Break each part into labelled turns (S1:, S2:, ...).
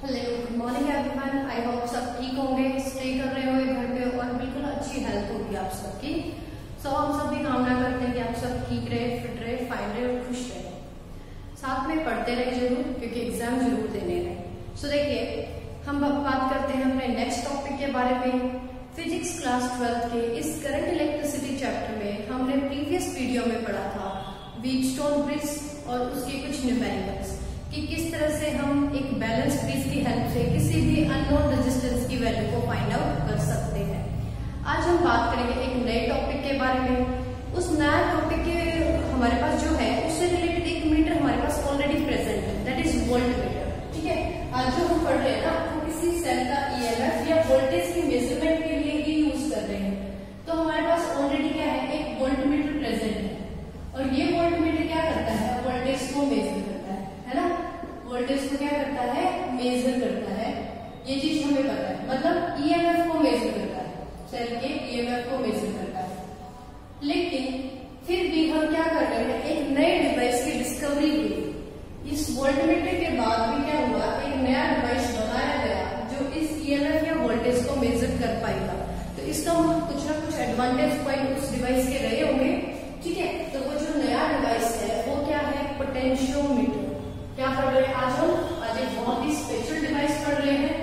S1: Hello, good morning everyone. I hope सब ठीक होंगे, स्टे कर रहे होंगे घर पे और बिल्कुल अच्छी हेल्थ होगी आप सबकी। हम सब भी कामना करते हैं कि आप सब ठीक रहे, फिट रहे, फाइन रहे और खुश रहे। साथ में पढ़ते रहे जरूर, क्योंकि एग्जाम जरूर देने रहे। देखिए, हम बात करते हैं अपने नेक्स्ट टॉपिक के बारे में। फिजिक्स क्लास 12 के इस करंट इलेक्ट्रिसिटी चैप्टर में हमने प्रीवियस वीडियो में पढ़ा था व्हीटस्टोन ब्रिज और उसके कुछ न्यूमेरिकल्स कि किस तरह से हम एक बैलेंस ब्रिज की हेल्प से किसी भी अननोन रेजिस्टेंस की वैल्यू को फाइंड आउट कर सकते हैं। आज हम बात करेंगे एक नए टॉपिक के बारे में। उस नया टॉपिक के हमारे पास जो है उससे रिलेटेड एक मीटर हमारे पास ऑलरेडी प्रेजेंट है, दैट इज वोल्ट मीटर। ठीक है, आज जो हम पढ़ रहे हैं ना, वो किसी सेल का ईएमएफ या वोल्टेज की मेजरमेंट के लिए ही यूज कर रहे हैं। तो हमारे पास ऑलरेडी क्या है, एक वोल्ट मीटर प्रेजेंट है और ये वोल्ट मीटर क्या करता है, वोल्टेज को मेजर करता है ना। वोल्टेज को क्या करता है, मेजर करता है। ये चीज हमें पता है, मतलब ईएमएफ को मेजर करता है, सेल के ईएमएफ को मेजर करता है। लेकिन फिर भी हम क्या कर रहे हैं, एक नए डिवाइस की डिस्कवरी हुई। इस वोल्टमीटर के बाद भी क्या हुआ, एक नया डिवाइस बनाया गया जो इस ईएमएफ या वोल्टेज को मेजर कर पाएगा। तो इसका कुछ ना कुछ एडवांटेज पॉइंट उस डिवाइस के रहे होंगे। ठीक है, तो वो जो नया डिवाइस है वो क्या है, पोटेंशियोमीटर। क्या पढ़ रहे हैं आज एक बहुत ही स्पेशल डिवाइस पढ़ रहे हैं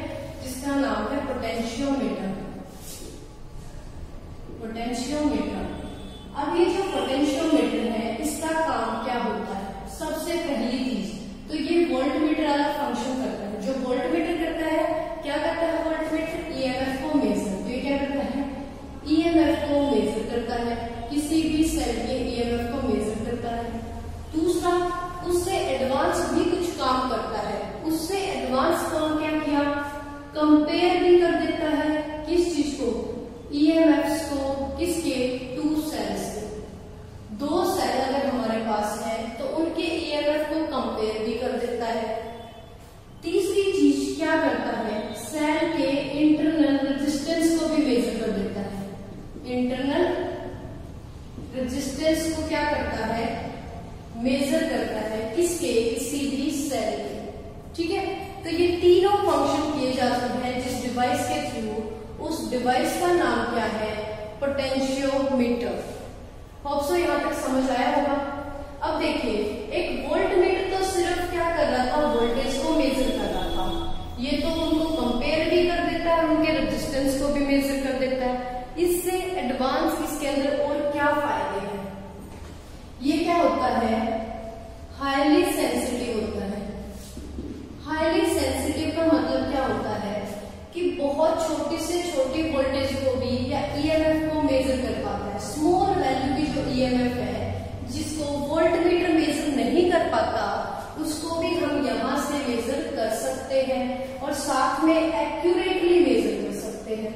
S1: जिसका नाम है पोटेंशियोमीटर। पोटेंशियोमीटर। अब ये जो पोटेंशियोमीटर है इसका काम क्या होता है, सबसे पहली चीज तो ये वोल्टमीटर वाला फंक्शन करता है। जो वोल्टमीटर करता है, क्या करता है वोल्टमीटर, ईएमएफ को मेजर। तो ये क्या करता है, ईएमएफ को मेजर करता है, किसी भी सेल के ईएमएफ को मेजर करता है। दूसरा, उससे एडवांस भी कुछ काम करता है। उससे एडवांस काम क्या किया, कंपेयर भी कर देता है। किस चीज को, ईएमएफ को, किसके, टू सेल्स के। दो सेल अगर हमारे पास है तो उनके ईएमएफ को कंपेयर भी कर देता है। तीसरी चीज क्या करता है, सेल के इंटरनल रेजिस्टेंस को भी मेजर कर देता है। इंटरनल रेजिस्टेंस को क्या करता है, मेजर करता है, किसके, किसी भी सेल के। ठीक है, तो ये तीनों फंक्शन किए जाते हैं जिस डिवाइस के थ्रू। उस डिवाइस का नाम क्या है, पोटेंशियोमीटर। होप सो यहाँ तक समझ आया होगा। अब देखिए, एक वोल्टमीटर तो सिर्फ क्या कर रहा था, वोल्टेज को मेजर कर रहा था। ये तो उनको कंपेयर भी कर देता है, उनके रेजिस्टेंस को भी मेजर कर देता है। इससे एडवांस इसके अंदर और क्या फायदे हैं, ये क्या होता है, हाईली सेंसिटिव होता है। हाईली सेंसिटिव का मतलब क्या होता है कि बहुत छोटी से छोटी वोल्टेज को भी या ईएमएफ को मेजर कर पाता है। स्मॉल वैल्यू की जो ईएमएफ है जिसको वोल्टमीटर मेजर नहीं कर पाता, उसको भी हम यहां से मेजर कर सकते हैं और साथ में एक्यूरेटली मेजर कर सकते हैं।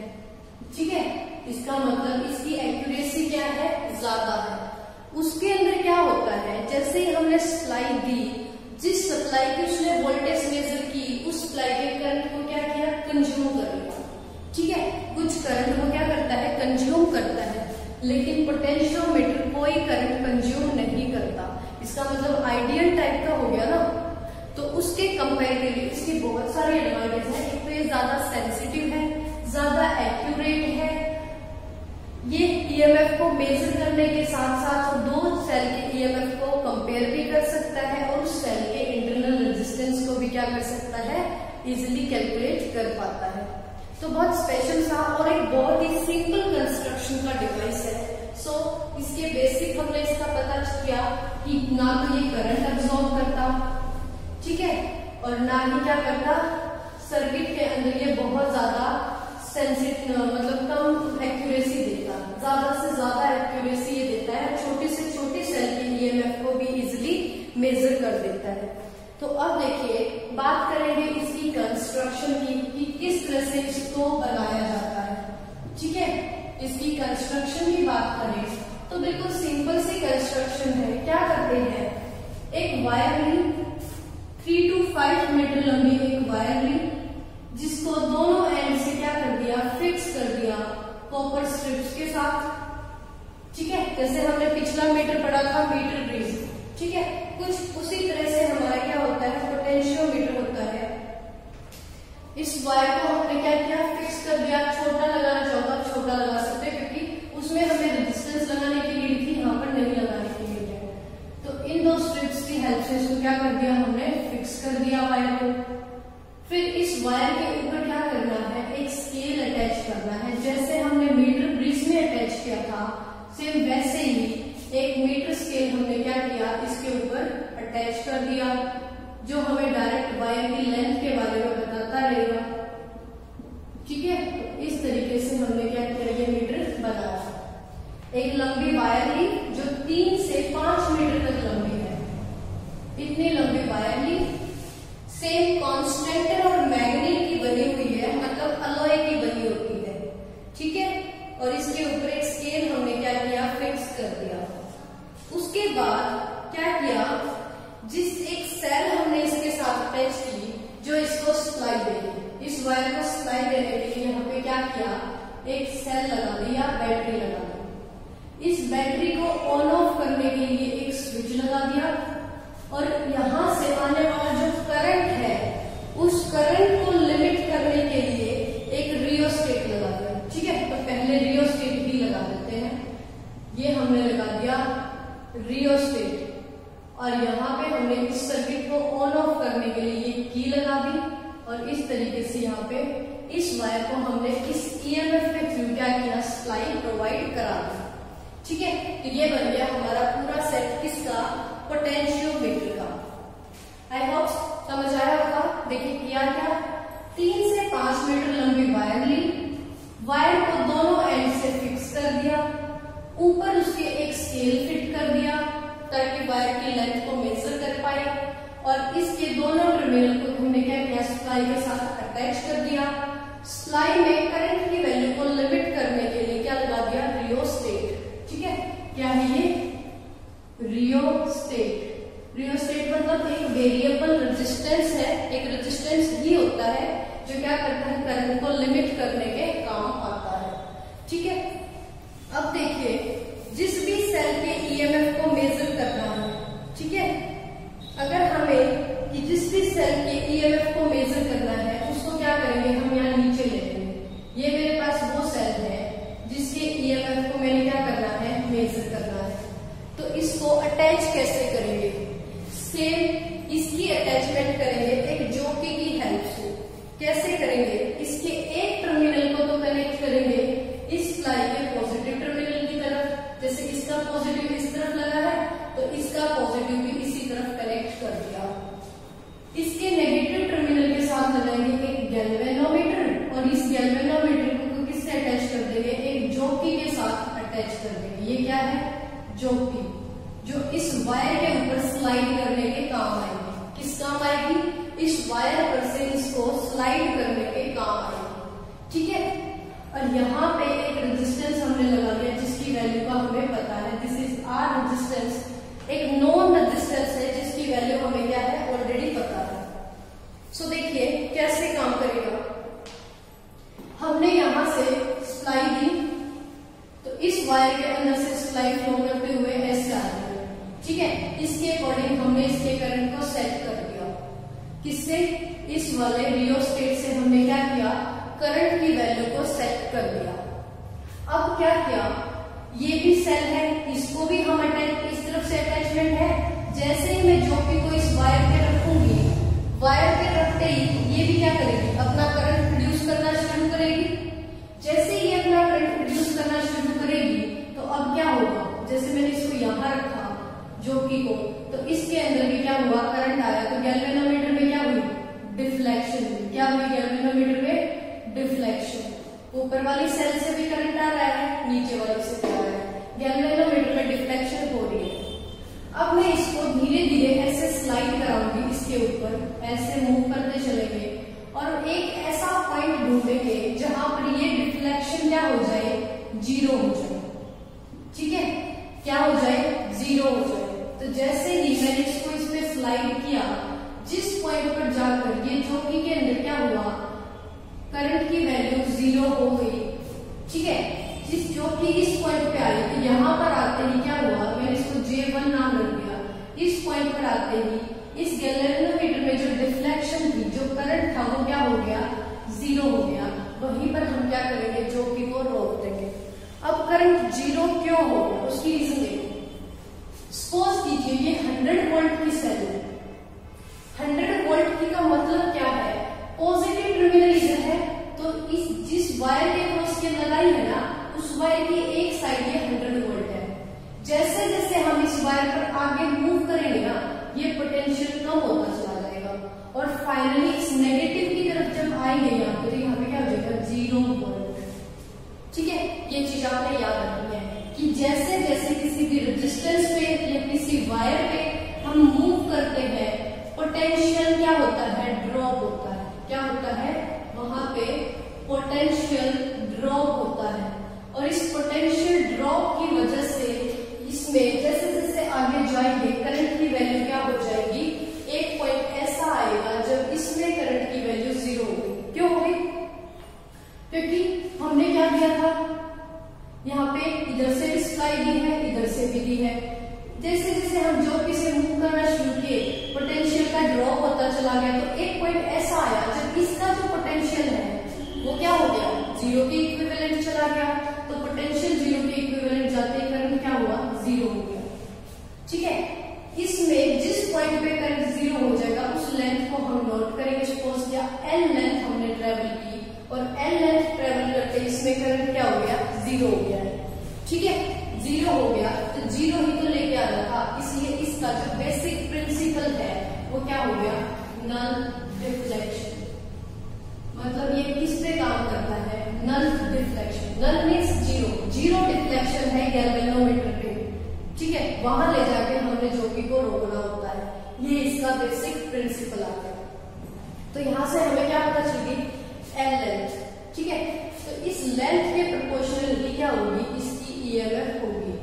S1: ठीक है, इसका मतलब इसकी एक्यूरेसी क्या है, ज्यादा है। उसके अंदर क्या होता है, जैसे ही हमने सप्लाई दी, जिस सप्लाई की उसने वोल्टेज मेजर की, उस सप्लाई के करंट को क्या किया, कंज्यूम कर लिया। ठीक है, कुछ करंट वो क्या करता है, कंज्यूम करता है। लेकिन पोटेंशियोमीटर कोई करंट कंज्यूम नहीं करता। इसका मतलब आइडियल टाइप का हो गया ना। तो उसके कंपेरेटिवली इसकी बहुत सारी एडवांटेज है। एक तो ये ज्यादा सेंसिटिव है, ज्यादा एक्यूरेट है। ये ईएमएफ को मेजर करने के साथ साथ दो सेल के ईएमएफ को कंपेयर भी कर सकता है और उस सेल के इंटरनल रेजिस्टेंस को भी क्या कर सकता है, इजीली कैलकुलेट कर पाता है। तो बहुत स्पेशल सा और एक बहुत ही सिंपल कंस्ट्रक्शन का डिवाइस है। इसके बेसिक हमने इसका पता किया कि ना तो ये करंट अब्सॉर्ब करता, ठीक है, और ना ही क्या करता, सर्किट के अंदर ये बहुत ज्यादा सेंसिटिव, मतलब कम एक्यूरेसी देता, ज्यादा से ज्यादा एक्यूरेसी ये देता है। छोटी से छोटी सेल के ईएमएफ को भी इजीली मेजर कर देता है। तो अब देखिए, बात करेंगे इसकी कंस्ट्रक्शन की कि किस तरह से इसको बनाया जाता है। ठीक है, इसकी कंस्ट्रक्शन की बात करें तो बिल्कुल सिंपल सी कंस्ट्रक्शन है। क्या करते हैं, एक वायर ली, 3 to 5 मीटर लंबी एक वायर ली, जिसको दोनों एंड से क्या कर दिया, फिक्स कर दिया कॉपर स्ट्रिप्स के साथ। ठीक है, जैसे हमने पिछला मीटर पढ़ा था, मीटर ब्रिज। ठीक है, कुछ उसी तरह से हमारा क्या होता है, पोटेंशियोमीटर होता है। इस वायर को हमने क्या किया, फिक्स कर दिया। छोटा लगाना चाहो तो आप छोटा लगा सकते हैं, क्योंकि उसमें हमें रेजिस्टेंस लगाने के लिए थी, यहाँ पर नहीं लगाने के लिए है। तो इन दो स्ट्रिप्स की हेल्प से इसको क्या कर दिया हमने, फिक्स कर दिया वायर को। फिर इस वायर के ऊपर क्या करना है, एक स्केल अटैच करना है। जैसे हमने मीटर ब्रिज में अटैच किया था, सेम वैसे ही एक मीटर स्केल हमने क्या किया, इसके ऊपर अटैच कर दिया, जो हमें डायरेक्ट वायर की लेंथ के बारे में बताता रहेगा। ठीक है, तो इस तरीके से हमने क्या किया, ये मीटर बनाया। एक लंबी वायर ली जो 3 से 5 मीटर तक लंबी है। इतनी लंबी वायर ली, सेम कांस्टेंट और मैग्नेट की बनी हुई है, मतलब अलॉय की बनी होती है। ठीक है, और इसके ऊपर एक स्केल हमने क्या किया, फिक्स कर दिया। उसके बाद क्या किया, जिस एक सेल हमने इसके साथ अटैच की जो इसको सप्लाई देगी, इस वायर को सप्लाई देने के लिए यहाँ पे क्या किया, एक सेल लगा दी या बैटरी लगा दी। इस बैटरी को ऑन ऑफ करने के लिए एक स्विच लगा दिया, और यहां से आने वाला जो करंट है उस करंट को लिमिट करने के लिए एक रियोस्टेट लगा दिया। ठीक है, तो पहले रियोस्टेट भी लगा देते हैं। ये हमने लगा दिया रियोस्टेट, और यहाँ पे हमने इस सर्किट को ऑन ऑफ करने के लिए ये की लगा दी, और इस तरीके से यहाँ पे इस वायर को हमने इस ईएमएफ के थ्रू क्या किया, सप्लाई प्रोवाइड करा दी। ठीक है, तो ये बन गया हमारा पूरा सेट किसका, पोटेंशियोमीटर का। आई होप समझ आया होगा। देखिए किया क्या, 3 से 5 मीटर लंबी वायर ली, वायर को दोनों एंड से फिक्स कर दिया, ऊपर उसके एक स्केल फिट कर दिया ताकि वायर की लेंथ को मेजर कर पाए, और इसके दोनों टर्मिनल को हमने क्या किया, सप्लाई के साथ अटैच कर दिया। सप्लाई में करंट की वैल्यू को लिमिट करने के लिए क्या लगा दिया, रियोस्टेट। ठीक है, क्या है ये, रियोस्टेट। रियोस्टेट मतलब एक वेरिएबल रेजिस्टेंस है, एक रेजिस्टेंस ही होता है जो क्या करता है, करंट को लिमिट करने के काम आता है। ठीक है, अब देखिए जिस भी सेल के ईएमएफ को मेजर करना है, ठीक है, अगर हमें कि जिस भी सेल के ईएमएफ को मेजर करना है उसको क्या करेंगे, हम यहाँ नीचे ले लेंगे। ये मेरे पास वो सेल है जिसके ईएमएफ को मैंने क्या करना है, मेजर करना है। तो इसको अटैच कैसे करेंगे, सेम इसकी अटैचमेंट करेंगे एक जॉकी की हेल्प से। कैसे करेंगे, इसके एक टर्मिनल को तो कनेक्ट करेंगे इस सप्लाई के पॉजिटिव टर्मिनल की तरफ, जैसे इसका पॉजिटिव इस तरफ लगा है तो इसका पॉजिटिव भी इसी तरफ कनेक्ट कर दिया। इसके नेगेटिव टर्मिनल के साथ लगाएंगे एक गैल्वेनोमीटर, और इस गैल्वेनोमीटर को किससे अटैच कर देंगे, एक जॉकी के साथ अटैच कर देंगे। ये क्या है, जॉकी, जो इस वायर के ऊपर स्लाइड करने के काम आएगी। किस काम आएगी, इस वायर पर से इसको स्लाइड करने के काम आएगी। ठीक है, और यहाँ पे एक रेजिस्टेंस हमने लगा दिया जिसकी वैल्यू का हमें पता है, दिस इज आर रेजिस्टेंस। एक नॉन रेजिस्टेंस है जिसकी वैल्यू हमें क्या है, ऑलरेडी पता है। सो देखिए कैसे काम करेगा। हमने यहां से सप्लाई दी, तो इस वायर के अंदर से सप्लाई फ्लो करते हुए ऐसे आ रही है। ठीक है, इसके अकॉर्डिंग हमने इसके करंट को सेट कर दिया। किससे, इस वाले रियोस्टेट से हमने क्या किया, करंट की वैल्यू को सेट कर दिया। अब क्या किया, ये भी सेल है, इसको भी हम अटैच, इस तरफ से अटैचमेंट है। जैसे ही मैं जॉकी को इस वायर पे रखूंगी, वायर पे रखते ही ये भी क्या करेगी, अपना करंट प्रोड्यूस करना शुरू करेगी। जैसे ही ये अपना करंट प्रोड्यूस करना शुरू करेगी तो अब क्या होगा, जैसे मैंने इसको यहाँ रखा जॉकी को, तो इसके अंदर भी क्या हुआ, करंट आया। तो गैल्वेनोमीटर में क्या हुई, डिफ्लेक्शन हुई। क्या हुई गैल्वेनोमीटर में, डिफ्लेक्शन। ऊपर वाली सेल से भी करंट आ रहा है, नीचे वाली से भी आ रहा है, गैल्वेनोमीटर में डिफ्लेक्शन हो रही है। अब मैं इसको धीरे धीरे ऐसे स्लाइड कराऊंगी, इसके ऊपर ऐसे मूव करते चलेंगे, और एक ऐसा पॉइंट ढूंढेंगे जहां पर ये डिफ्लेक्शन क्या हो जाए, जीरो हो जाए। ठीक है, क्या हो जाए, जीरो हो जाए। तो जैसे ही मैंने इसको इस पे स्लाइड किया, जिस पॉइंट पर जाकर ये जॉकी के अंदर क्या हुआ, करंट की वैल्यू जीरो हो गई। ठीक है, जिस जॉकी इस पॉइंट पे आई, तो यहाँ पर आते ही क्या हुआ, मैंने इसको J1 नाम रख दिया। इस पॉइंट पर आते ही इस गैल्वेनोमीटर में जो डिफ्लेक्शन थी, जो करंट था, वो क्या हो गया, वायर पर आगे मूव करेंगे ना, ये पोटेंशियल कम होता चला जाएगा और फाइनली इस नेगेटिव की तरफ जब आएंगे यहाँ पे, तो यहाँ पे क्या हो जाएगा 0 वोल्ट। ठीक है, ये चीज आपने याद रखनी है कि जैसे जैसे किसी भी रेजिस्टेंस पे या किसी वायर पे हम मूव करते हैं, पोटेंशियल क्या होता है, ड्रॉप होता है। क्या होता है, वहां पे पोटेंशियल ड्रॉप होता है और इस पोटेंशियल ड्रॉप की वजह से इसमें जैसे जैसे आगे जाएंगे करंट की वैल्यू क्या हो जाएगी, एक पॉइंट ऐसा आएगा जब इसमें करंट की वैल्यू 0 होगी। क्यों होगी, क्योंकि हमने क्या दिया था, यहाँ पे इधर से भी सप्लाई दी है, इधर से भी दी है। जैसे जैसे हम ज्योति से मूव करना शुरू किए, पोटेंशियल का ड्रॉप होता चला गया, तो एक पॉइंट ऐसा आया जब इसका जो पोटेंशियल है वो क्या हो गया, 0 के इक्विवेलेंट चला गया। तो पोटेंशियल 0 के इक्विवेलेंट जाते ही करंट क्या हुआ, 0 हो गया। ठीक है, इसमें जिस पॉइंट पे करंट 0 हो जाएगा उस लेंथ को हम नोट करेंगे। सपोज क्या L लेंथ हमने ट्रेवल की और L लेंथ ट्रेवल करते इसमें करंट क्या हो गया, 0 हो गया है। ठीक है, 0 हो गया तो 0 ही तो लेके आ रहा था, इसलिए इसका जो बेसिक प्रिंसिपल है वो क्या हो गया, नल डिफ्लेक्शन। मतलब ये किस पे काम करता है, नल डिफ्लेक्शन। नल मीन्स 0 डिफ्लेक्शन है गैल्वेनोमीटर पे। ठीक है, वहां ले जाके हमने ज्योति को रोकना होता है, ये इसका बेसिक प्रिंसिपल आता है। तो यहां से हमें क्या पता चली, L लेंथ। ठीक है, तो इस लेंथ के प्रोपोर्शनली क्या होगी, इसकी EMF होगी।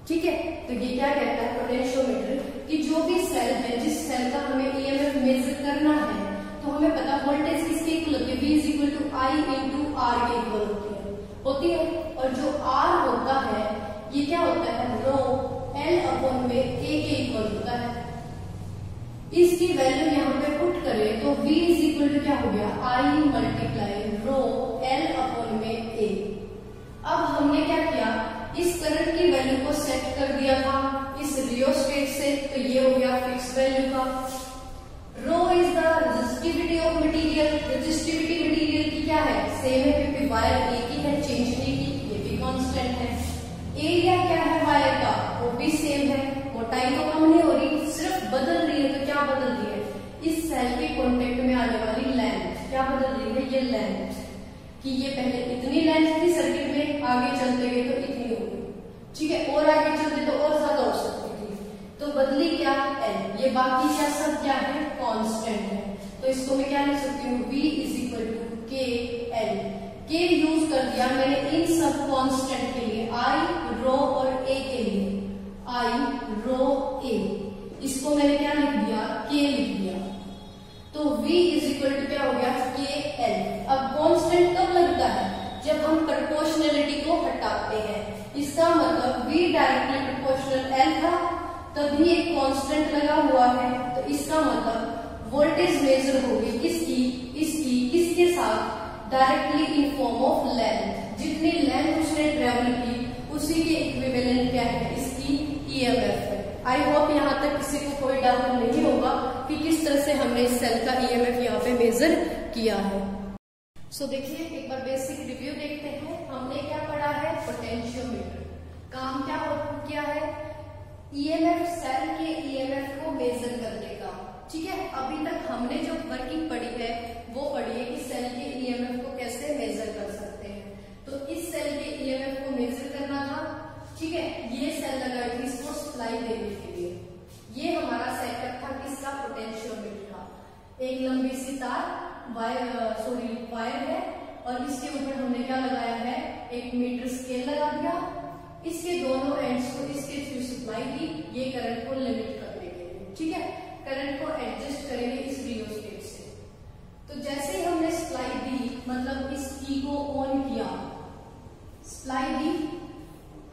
S1: ठीक है, तो ये क्या कहता है पोटेंशियोमीटर कि जो भी सेल है, जिस सेल का हमें EMF मेजर करना है, तो हमें पता वोल्टेज किसके इक्वल होती है, V = I × R के इक्वल होती है। और जो R होता है ये क्या होता है, रो L/A के इक्वल होता है। इसकी वैल्यू यहाँ पे पुट करें तो V = क्या हो गया, I × रो L/A। अब हमने क्या किया, इस करंट की वैल्यू को सेट कर दिया था इस रियोस्टेट से, तो ये हो गया फिक्स वैल्यू का। Rho is the resistivity of material. Resistivity material की क्या है, सेम है क्योंकि वायर एक ही है, चेंज नहीं की, ये भी कांस्टेंट है। एरिया क्या है वायर का, वो भी सेम है, मोटाई तो कम नहीं हो रही, सिर्फ बदल रही है। तो क्या बदल रही है, इस सेल के कांटेक्ट में आने वाली लेंथ क्या बदल रही है, ये लेंथ कि ये पहले इतनी लेंथ थी सर्किट में, आगे चलते गए तो इतनी होगी। ठीक है, और आगे चलते तो और ज्यादा हो सकती थी, तो बदली क्या, L। ये बाकी क्या सब क्या है, कांस्टेंट है। तो इसको मैं क्या लिख सकती हूँ, V = KL। K यूज कर दिया मैंने इन सब कांस्टेंट के लिए, I, रो और A के लिए, I, रो, A। इसको मैंने क्या लिख दिया, K लिख दिया। तो V = क्या हो गया, KL। अब कांस्टेंट कब लगता है, जब हम प्रोपोर्शनलिटी को हटाते हैं। इसका मतलब V डायरेक्टली प्रोपोर्शनल L था, तभी एक कांस्टेंट लगा हुआ है, तो इसका मतलब वोल्टेज मेजर होगी इसकी किसके साथ, directly in form of length. जितनी लेंथ उसने ट्रेवल की उसी के इक्विवेलेंट क्या है, इसकी EMF है। आई होप यहाँ तक किसी को कोई डाउट नहीं होगा कि किस तरह से हमने इस सेल का EMF यहाँ पे मेजर किया है। सो देखिए एक बार बेसिक रिव्यू देखते हैं। हमने क्या पढ़ा है, पोटेंशियोमीटर काम क्या किया है, EMF सेल के EMF को मेजर करने का। ठीक है, अभी तक हमने जो वर्किंग पढ़ी है वो पढ़ी है कि सेल के EMF को कैसे मेजर कर सकते हैं। तो इस सेल के EMF को मेजर करना था। ठीक है, ये सेल लगाई थी इसको सप्लाई देने के लिए। ये हमारा सेटअप था किसका, पोटेंशियोमीटर का। एक लंबी सी तार वायर है और इसके ऊपर हमने क्या लगाया है, एक मीटर स्केल लगा दिया। इसके दोनों एंड्स को इसके थ्रू सप्लाई दी, ये करंट को लिमिट करने के लिए। ठीक है, करंट को एडजस्ट करेंगे इस रियोस्टेट से। तो जैसे ही हमने सप्लाई दी, मतलब इस की को ऑन किया, सप्लाई दी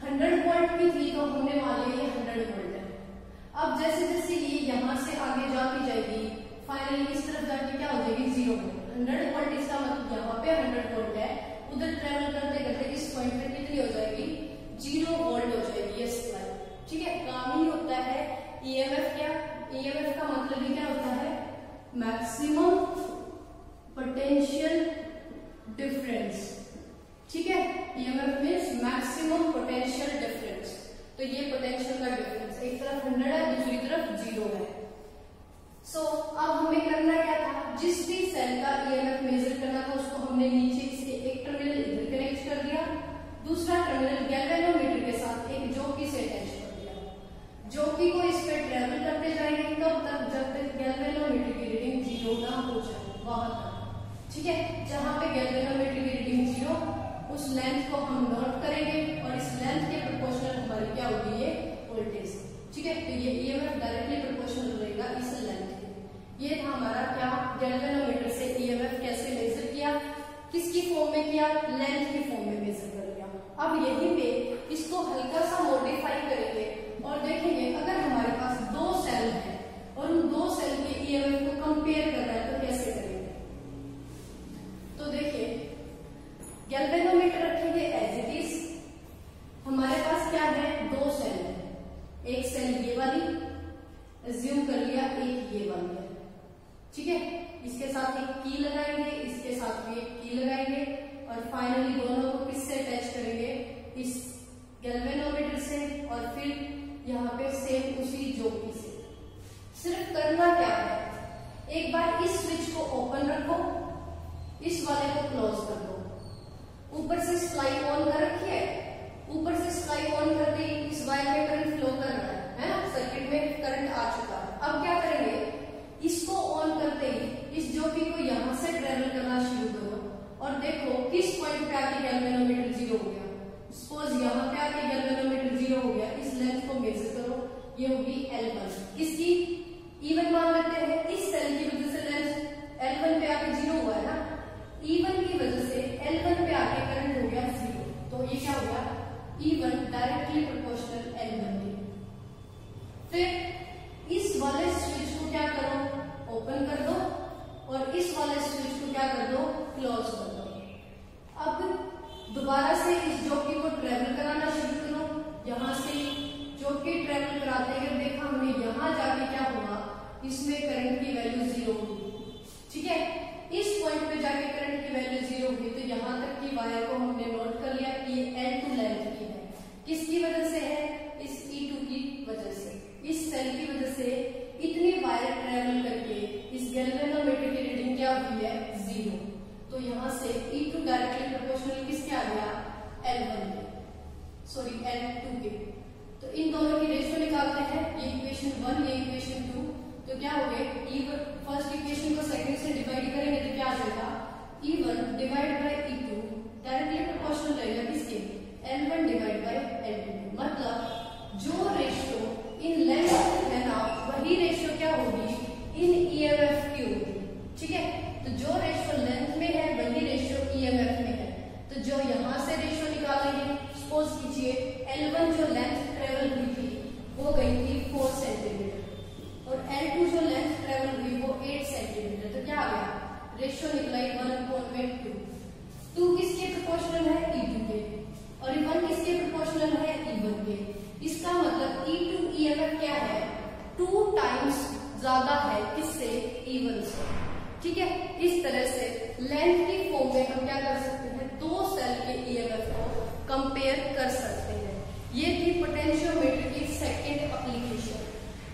S1: 100 वोल्ट की थी, तो हमने मान लिया ये 100 वोल्ट है। अब जैसे जैसे ये यहां से आगे जाती जाएगी, फाइनली इस तरफ जाके क्या हो जाएगी, 0 वोल्ट। 100 वोल्ट इसका मतलब यहाँ पे 100 वोल्ट है, उधर ट्रेवल करते करते इस पॉइंट पे कितनी हो जाएगी, 0 वोल्ट हो जाएगी ये सप्लाई। ठीक है, काम ही होता है EMF क्या, EMF का मतलब ही क्या होता है, मैक्सिमम पोटेंशियल डिफरेंस। ठीक है, EMF means maximum potential difference. तो ये पोटेंशियल का डिफरेंस है। एक तरफ 100 है, दूसरी तरफ 0 है। सो अब हमें करना क्या था, जिस भी सेल का ईएमएफ मेजर करना था उसको हमने नीचे इसके एक टर्मिनल इधर कनेक्ट कर दिया, दूसरा टर्मिनल गैल्वेनोमीटर के साथ एक जॉकी से अटैच कर दिया। जॉकी को इस पे ट्रेवल करते जाएंगे कब तक, जब तक गैल्वेनोमीटर की रीडिंग 0 ना हो जाए, वहां तक। ठीक है, जहां पे गैल्वेनोमीटर की रीडिंग 0, उस लेंथ को हम नोट करेंगे और इस लेंथ के प्रोपोर्शनल हमारी क्या होगी, ये वोल्टेज। ठीक है, तो ये ईएमएफ डायरेक्टली प्रोपोर्शनल रहेगा इस लेंथ के। ये था हमारा क्या, गैल्वेनोमीटर से ईएमएफ कैसे मेजर किया, किसकी फॉर्म में किया, लेंथ की फॉर्म में मेजर कर लिया। अब यहीं पे इसको हल्का सा मॉडिफाई करेंगे और देखेंगे अगर हमारे पास 2 सेल है और उन 2 सेल के ईएमएफ को कंपेयर करना है तो कैसे करेंगे। तो देखिए, गैल्वेनोमीटर रखेंगे एज इट इज। हमारे पास क्या है, 2 सेल है, एक सेल ये वाली, अज्यूम कर लिया एक ये वाली है। ठीक है, इसके साथ एक की लगाएंगे, इसके साथ भी एक की लगाएंगे और फाइनली दोनों को किससे अटैच करेंगे, इस गैल्वेनोमीटर से, और फिर यहाँ पे सेम उसी जॉकी से। सिर्फ करना क्या है, एक बार इस स्विच को ओपन रखो, इस वाले को क्लोज कर दो। ऊपर से सप्लाई ऑन कर रखी है, ऊपर से सप्लाई ऑन कर दी, इस वायर में करंट फ्लो कर रहा है ना, सर्किट में करंट आ चुका है। अब क्या करेंगे, इसको ऑन करते ही इस जॉकी को यहां से ट्रेवल करना शुरू करो और देखो किस पॉइंट पे आके गैल्वेनोमीटर 0 हो गया। सपोज यहां पे आके गैल्वेनोमीटर 0 हो गया, इस लेंथ को मेजर करो, ये होगी L1। इसकी इवन मान लेते हैं, इस सेल की वजह से लेंथ L1 पे आके 0 हुआ है ना, इवन की वजह से L1 पे आके करंट हो गया 0, तो ये क्या हो गया, E1 डायरेक्टली प्रोपोर्शनल L1 के। फिर इस वाले स्विच को क्या करो, ओपन कर दो और इस वाले स्विच को क्या कर दो, क्लोज कर दो। अब दोबारा से इस जॉकी को ट्रेवल कराना शुरू करो, यहां से जॉकी ट्रेवल कराते हुए देखा हमने यहां जाके क्या हुआ, इसमें करंट की वैल्यू 0 हुई। ठीक है, इस पॉइंट पे जाके करंट की वैल्यू 0 हुई, तो यहां तक की वायर को हमने नोट कर लिया कि ये L2 लेंथ की है। किसकी वजह से है, इस E2 की वजह से, इस सेल की वजह से इतनी वायर ट्रेवल करके इस गैल्वेनोमीटर की रीडिंग क्या हुई है, 0। तो यहां से E2 डायरेक्टली प्रोपोर्शनल किसके आ गया, L1 के, सॉरी L2 के। तो इन दोनों की रेशियो निकालते हैं, ये इक्वेशन 1, ये इक्वेशन 2। तो क्या हो गया, फर्स्ट इक्वेशन को सेकंड से डिवाइड करेंगे तो क्या आ जाएगा, E1 divide bye E2 directly proportional रहेगा किसके, L1 डिवाइड बाय L2। मतलब जो रेशियो इन लेंथ है ना, वही रेशियो क्या होगी, इन ईएमएफ की होगी। ठीक है, तो जो रेशियो लेंथ में है वही रेशियो ईएमएफ में है। तो जो यहां से रेशियो निकालेंगे, सपोज कीजिए L1 जो लेंथ ट्रेवल हुई थी वो गई थी 4 सेंटीमीटर और L2 जो लेंथ ट्रेवल हुई वो 8 सेंटीमीटर। तो क्या आ गया, रेशियो निकला 1/2। 2 किसके प्रोपोर्शनल है, E2 के, और 1 किसके प्रोपोर्शनल है, E1 के। इसका मतलब E2 ईएमएफ क्या है, 2 टाइम्स ज्यादा है किससे, E1 से। ठीक है, इस तरह से लेंथ की फॉर्म में हम क्या कर सकते हैं, 2 सेल के ईएमएफ को कंपेयर कर सकते हैं। ये थी पोटेंशियोमीटर की सेकंड एप्लीकेशन।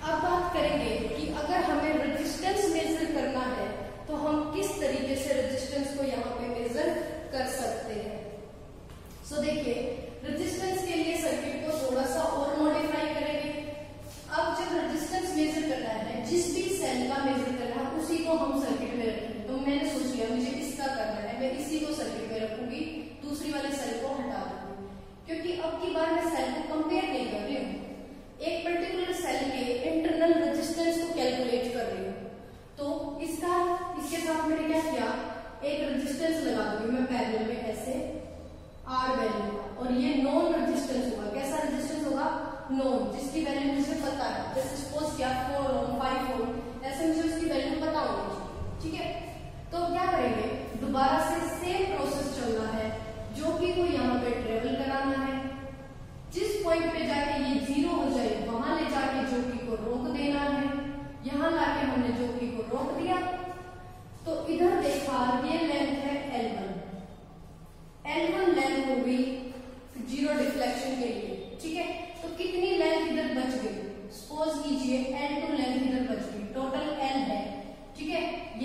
S1: अब बात करेंगे कि अगर हमें रेजिस्टेंस मेजर करना है तो हम किस तरीके से रेजिस्टेंस को यहाँ पे मेजर कर सकते हैं। सो देखिए, रेजिस्टेंस के लिए सर्किट को थोड़ा सा और मॉडिफाई करेंगे। अब जब रेजिस्टेंस मेजर करना है, जिस भी सेल का मेजर करना है उसी को हम सर्किट में रखेंगे। तो मैंने सोच लिया मुझे इसका करना है, मैं इसी को सर्किट में रखूंगी, दूसरी वाले सेल को हटा दूंगी, क्योंकि अब की बार मैं सेल को कंपेयर नहीं कर रही हूँ, एक पर्टिकुलर सेल के इंटरनल रेजिस्टेंस को कैलकुलेट कर रही हूँ। तो इसके साथ मैंने क्या किया, एक रेजिस्टेंस लगा दूंगी मैं पैरेलल में ऐसे R वैल्यू का, और ये नॉन रेजिस्टेंस होगा। कैसा रेजिस्टेंस होगा, नॉन, जिसकी वैल्यू मुझे पता है। जैसे सपोज किया 4 ओम 5 ओम, ऐसे मुझे उसकी वैल्यू पता होनी चाहिए। ठीक है, तो क्या करेंगे, दोबारा से सेम प्रोसेस चलना है, जॉकी को यहाँ पे ट्रेवल कराना है, जिस पॉइंट पे जाके ये 0 हो जाए वहां ले जाके जॉकी को रोक देना है। यहां लाके हमने जॉकी को रोक दिया, तो इधर देखा ये लेंथ है L1। L1 लेंथ हो गई 0 डिफ्लेक्शन के लिए। ठीक है, तो कितनी लेंथ इधर बच गई,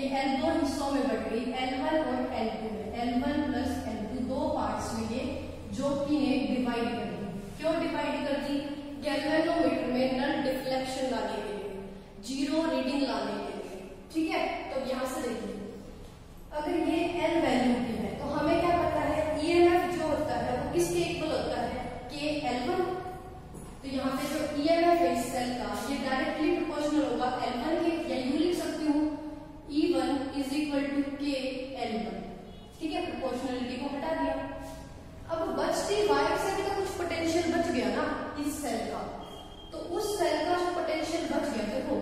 S1: ये L दो हिस्सों में बट गई, L1 और L2 में, L1 प्लस L2 दो पार्ट्स में ये जो कि ने डिवाइड कर दी। क्यों डिवाइड कर दी? गैल्वेनोमीटर में नल डिफ्लेक्शन लाने के लिए, जीरो रीडिंग लाने के लिए, ठीक है। तो यहां से देखिए, अगर ये L वैल्यू की है तो हमें क्या पता है, EMF जो होता है वो किसके इक्वल होता है, K L1। तो यहाँ पे जो EMF है इस सेल का, ये डायरेक्टली प्रोपोर्शनल होगा L1 के, या यूं लिख सकती हूँ E1 is equal to K L1, ठीक है। प्रोपोर्शनलिटी को हटा दिया। अब बचती वायर से भी तो कुछ पोटेंशियल बच गया ना इस सेल का, तो उस सेल का जो पोटेंशियल बच गया, देखो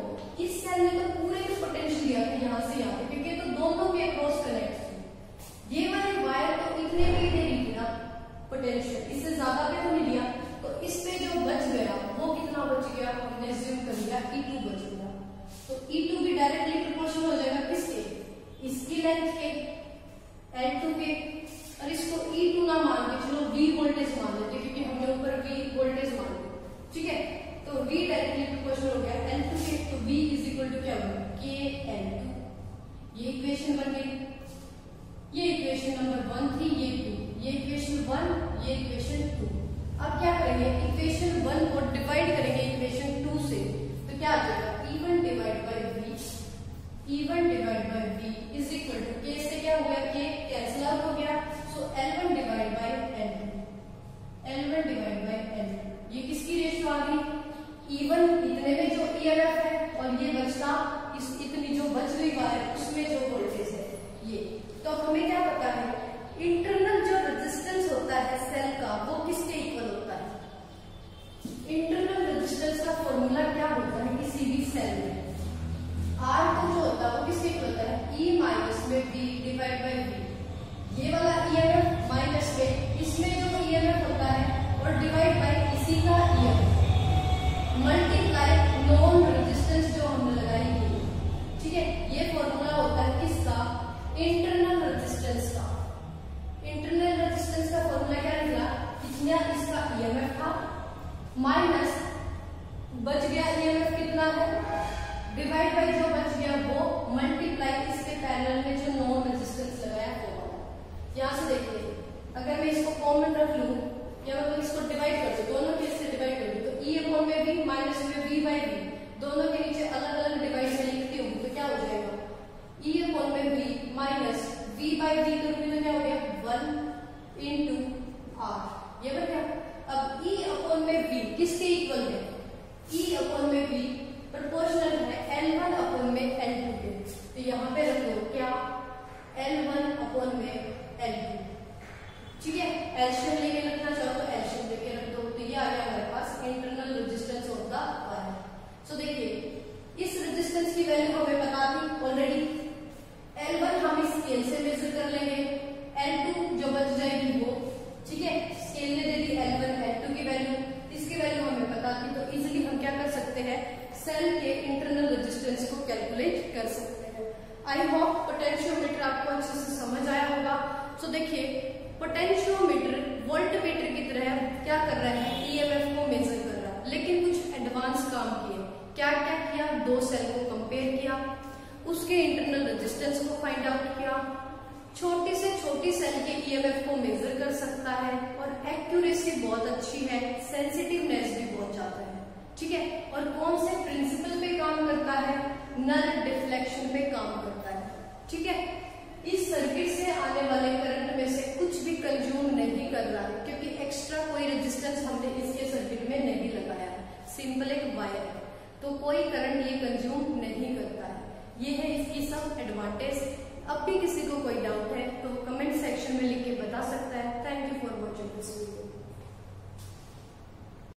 S1: इस सेल ने तो पूरे को पोटेंशियल दिया था यहाँ से यहाँ पे, क्योंकि तो दोनों के क्रॉस कनेक्ट थे। ये वाली वायर तो इतने भी दे रही थी ना पोटेंशियल, इससे ज्यादा पे तो नहीं लिया, तो इस पे जो बच गया वो कितना बच गया, हमने अज्यूम कर लिया E2 बच गया। तो E2 भी डायरेक्टली प्रोपोर्शनल हो जाएगा किसके, इसकी लेंथ के, L2 के। और इसको E2 ना मान के चलो V वोल्टेज मान लेते, क्योंकि हमने ऊपर V वोल्टेज मान लिया, ठीक है। तो V डायरेक्टली प्रोपोर्शनल हो गया L2 के, तो V इज इक्वल टू क्या होगा, K L2। ये इक्वेशन बन गई, ये इक्वेशन नंबर 1 थी, ये 2, ये इक्वेशन 1, ये इक्वेशन 2। अब क्या करेंगे, इक्वेशन 1 को डिवाइड करेंगे इक्वेशन 2 से, तो क्या आ जाएगा, E1 divide by V, E1 divide by V is equal to K से क्या हो गया, K कैंसिल आउट हो गया, सो L1 divide by L2, L1 divide by L2। ये किसकी रेशियो आ गई, E1 इतने में जो EMF है, और ये बचता इस इतनी जो बच गई वायर उसमें जो वोल्टेज है ये। तो हमें क्या पता है, इंटरनल जो रेजिस्टेंस होता है सेल का वो किसके इक्वल होता है। इंटरनल रेजिस्टेंस का फॉर्मूला क्या होता है किसी भी सेल में, R2 जो होता है वो किसके इक्वल होता है, E माइनस में V डिवाइड बाय V। ये वाला EMF माइनस में इसमें जो EMF होता है और डिवाइड बाय इसी का EMF मल्टीप्लाई नॉन रेजिस्टेंस जो हमने लगाई है, ठीक है। ये फॉर्मूला होता है किसका, इंटरनल रेजिस्टेंस का। इंटरनल रेजिस्टेंस का फॉर्मूला क्या निकला, कितना इसका EMF था माइनस बच गया EMF कितना है, डिवाइड बाय जो बच गया वो मल्टीप्लाई इसके पैरेलल में जो नॉन रेजिस्टेंस लगाया होगा। यहां से देखिए, अगर मैं इसको कॉमन रख लूं या मैं इसको डिवाइड कर दूं, दोनों केस से डिवाइड कर दूं, तो E अपॉन में V माइनस में V बाय V, दोनों के नीचे अलग अलग डिवाइड में लिखती हूँ तो क्या हो जाएगा, E अपॉन में V minus V by V करूंगी तो क्या हो गया, 1 इंटू R, ये बन गया। अब E अपॉन में V किसके इक्वल है, E अपॉन में V प्रोपोर्शनल है L1 अपॉन में L2 के, तो यहाँ पे रख दो क्या, L1 अपॉन में L2, ठीक है। एल्शियम लेके रखना चाहो तो एल्शियम लेके रख दो, तो ये आ गया हमारे पास internal resistance of the wire. So देखिए, इस रेजिस्टेंस की वैल्यू हमें पता थी ऑलरेडी, L1 हम इस स्केल से मेजर कर लेंगे, L2 जो बच जाएगी वो, ठीक है। स्केल ने दे दी L1 L2 की वैल्यू, इसकी वैल्यू हमें पता थी, तो इजीली हम क्या कर सकते हैं, सेल के इंटरनल रेजिस्टेंस को कैलकुलेट कर सकते हैं। आई होप पोटेंशियोमीटर आपको अच्छे से समझ आया होगा। सो देखिए, पोटेंशियोमीटर वोल्टमीटर की तरह क्या कर रहा है, EMF को मेजर कर रहा है, लेकिन कुछ एडवांस काम किए। क्या क्या किया, दो सेल को कंपेयर किया, उसके इंटरनल रेजिस्टेंस को फाइंड आउट किया, छोटी से छोटी सेल के EMF को मेजर कर सकता है, और एक्यूरेसी बहुत अच्छी है, सेंसिटिवनेस भी बहुत ज्यादा है, ठीक है। और कौन से प्रिंसिपल पे काम करता है, नल डिफ्लेक्शन पे काम करता है, ठीक है। इस सर्किट से आने वाले करंट में से कुछ भी कंज्यूम नहीं कर रहा है, क्योंकि एक्स्ट्रा कोई रेजिस्टेंस हमने इसके सर्किट में नहीं लगाया, सिंपल एक वायर है, तो कोई करंट ये कंज्यूम नहीं करता है। ये है इसकी सब एडवांटेज। अब भी किसी को कोई डाउट है तो कमेंट सेक्शन में लिख के बता सकता है। Thank you for watching this video.